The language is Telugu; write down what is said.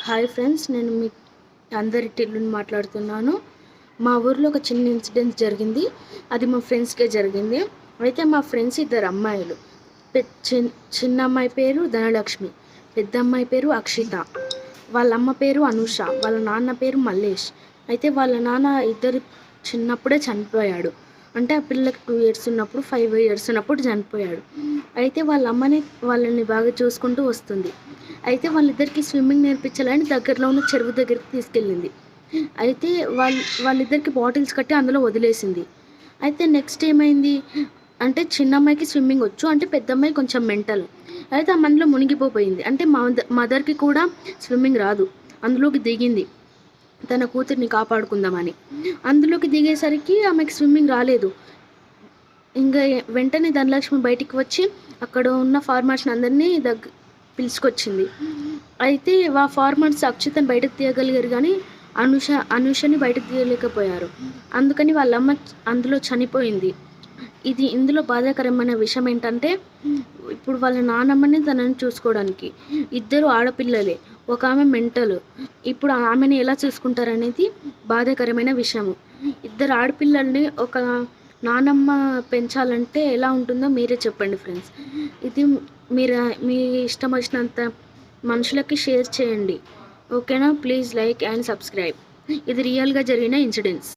హాయ్ ఫ్రెండ్స్, నేను మీ అందరి టిల్లుని మాట్లాడుతున్నాను. మా ఊర్లో ఒక చిన్న ఇన్సిడెంట్ జరిగింది. అది మా ఫ్రెండ్స్కే జరిగింది. అయితే మా ఫ్రెండ్స్ ఇద్దరు అమ్మాయిలు. చిన్న అమ్మాయి పేరు ధనలక్ష్మి, పెద్ద అమ్మాయి పేరు అక్షిత. వాళ్ళ అమ్మ పేరు అనూష, వాళ్ళ నాన్న పేరు మల్లేష్. అయితే వాళ్ళ నాన్న ఇద్దరు చిన్నప్పుడే చనిపోయాడు. అంటే ఆ పిల్లకి 2 years ఉన్నప్పుడు, 5 years ఉన్నప్పుడు చనిపోయాడు. అయితే వాళ్ళ అమ్మని వాళ్ళని బాగా చూసుకుంటూ వస్తుంది. అయితే వాళ్ళిద్దరికి స్విమ్మింగ్ నేర్పించాలని దగ్గరలో ఉన్న చెరువు దగ్గరికి తీసుకెళ్ళింది. అయితే వాళ్ళిద్దరికి బాటిల్స్ కట్టి అందులో వదిలేసింది. అయితే నెక్స్ట్ ఏమైంది అంటే, చిన్న అమ్మాయికి స్విమ్మింగ్ వచ్చు, అంటే పెద్ద అమ్మాయి కొంచెం మెంటల్. అయితే ఆ మనలో మునిగిపోయింది. అంటే మదర్కి కూడా స్విమ్మింగ్ రాదు. అందులోకి దిగింది తన కూతుర్ని కాపాడుకుందామని. అందులోకి దిగేసరికి ఆమెకి స్విమ్మింగ్ రాలేదు. ఇంకా వెంటనే ధనలక్ష్మి బయటికి వచ్చి అక్కడ ఉన్న ఫార్మర్స్ని అందరినీ పిలుచుకొచ్చింది. అయితే ఆ ఫార్మర్స్ అక్షితను బయటకు తీయగలిగారు, కానీ అనూషని బయటకు తీయలేకపోయారు. అందుకని వాళ్ళ అమ్మ అందులో చనిపోయింది. ఇందులో బాధాకరమైన విషయం ఏంటంటే, ఇప్పుడు వాళ్ళ నానమ్మని తనని చూసుకోవడానికి ఇద్దరు ఆడపిల్లలే, ఒక ఆమె మెంటల్. ఇప్పుడు ఆమెని ఎలా చూసుకుంటారనేది బాధాకరమైన విషయము. ఇద్దరు ఆడపిల్లల్ని ఒక నానమ్మ పెంచాలంటే ఎలా ఉంటుందో మీరే చెప్పండి ఫ్రెండ్స్. ఇది మీ ఇష్టం వచ్చినంత మనుషులకి షేర్ చేయండి, ఓకేనా? Please like and subscribe. ఇది రియల్గా జరిగిన ఇన్సిడెంట్స్.